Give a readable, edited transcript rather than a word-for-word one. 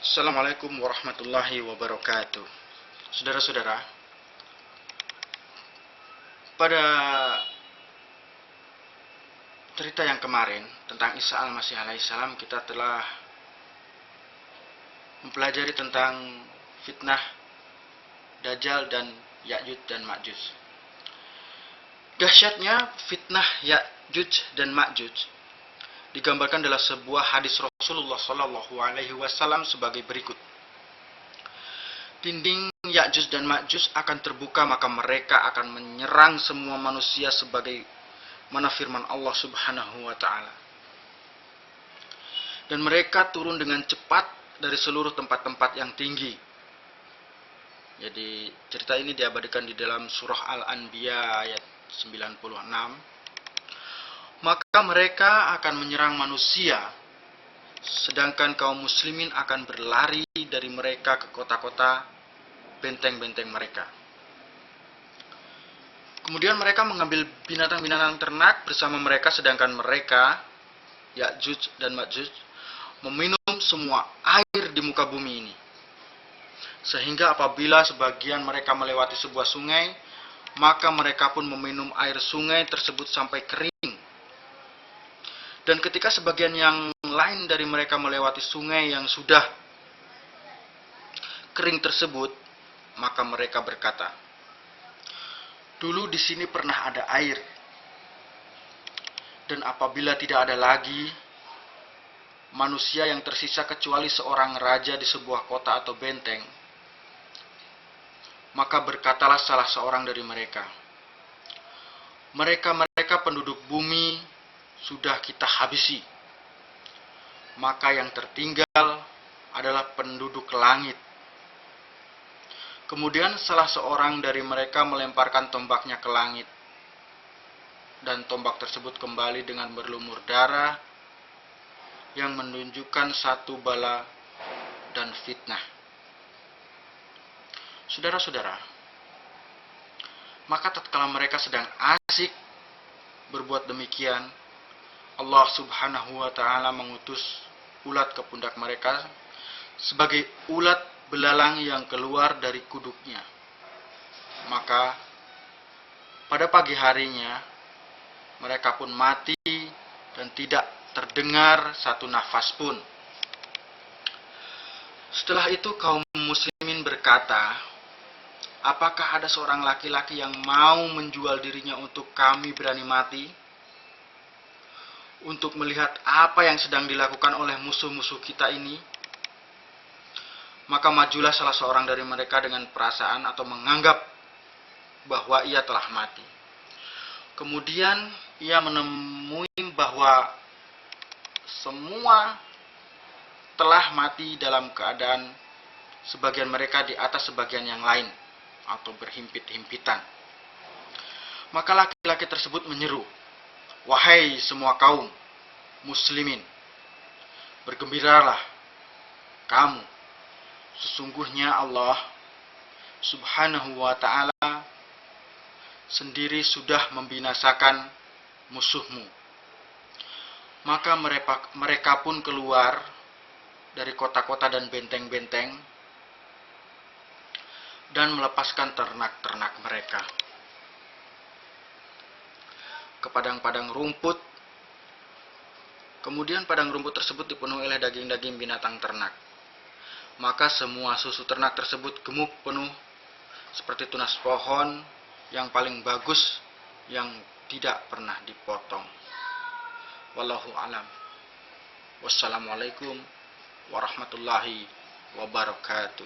Assalamualaikum warahmatullahi wabarakatuh. Saudara-saudara, pada cerita yang kemarin tentang Isa al-Masih alaihissalam, kita telah mempelajari tentang fitnah Dajjal dan Ya'juj dan Ma'juj. Dahsyatnya fitnah Ya'juj dan Ma'juj digambarkan dalam sebuah hadis Rasulullah Shallallahu Alaihi Wasallam sebagai berikut. Dinding Ya'juj dan Ma'juj akan terbuka, maka mereka akan menyerang semua manusia sebagai mana firman Allah Subhanahu wa taala. Dan mereka turun dengan cepat dari seluruh tempat-tempat yang tinggi. Jadi cerita ini diabadikan di dalam surah Al-Anbiya ayat 96. Maka mereka akan menyerang manusia, sedangkan kaum muslimin akan berlari dari mereka ke kota-kota, benteng-benteng mereka. Kemudian mereka mengambil binatang-binatang ternak bersama mereka, sedangkan mereka, Ya'juj dan Ma'juj, meminum semua air di muka bumi ini. Sehingga apabila sebagian mereka melewati sebuah sungai, maka mereka pun meminum air sungai tersebut sampai kering. Dan ketika sebagian yang lain dari mereka melewati sungai yang sudah kering tersebut, maka mereka berkata, "Dulu di sini pernah ada air. Dan apabila tidak ada lagi manusia yang tersisa kecuali seorang raja di sebuah kota atau benteng, maka berkatalah salah seorang dari mereka, mereka penduduk bumi sudah kita habisi. Maka yang tertinggal adalah penduduk langit." Kemudian salah seorang dari mereka melemparkan tombaknya ke langit, dan tombak tersebut kembali dengan berlumur darah yang menunjukkan satu bala dan fitnah. Saudara-saudara, maka tatkala mereka sedang asik berbuat demikian, Allah Subhanahu wa taala mengutus ulat ke pundak mereka sebagai ulat belalang yang keluar dari kuduknya. Maka pada pagi harinya mereka pun mati dan tidak terdengar satu nafas pun. Setelah itu kaum muslimin berkata, "Apakah ada seorang laki-laki yang mau menjual dirinya untuk kami berani mati? Untuk melihat apa yang sedang dilakukan oleh musuh-musuh kita ini?" Maka majulah salah seorang dari mereka dengan perasaan atau menganggap bahwa ia telah mati. Kemudian ia menemui bahwa semua telah mati dalam keadaan sebagian mereka di atas sebagian yang lain atau berhimpit-himpitan. Maka laki-laki tersebut menyeru, "Wahai semua kaum muslimin, bergembiralah kamu. Sesungguhnya Allah Subhanahu wa ta'ala sendiri sudah membinasakan musuhmu." Maka mereka pun keluar dari kota-kota dan benteng-benteng dan melepaskan ternak-ternak mereka ke padang-padang rumput. Kemudian padang rumput tersebut dipenuhi oleh daging-daging binatang ternak. Maka semua susu ternak tersebut gemuk penuh seperti tunas pohon yang paling bagus yang tidak pernah dipotong. Wallahu alam. Wassalamualaikum warahmatullahi wabarakatuh.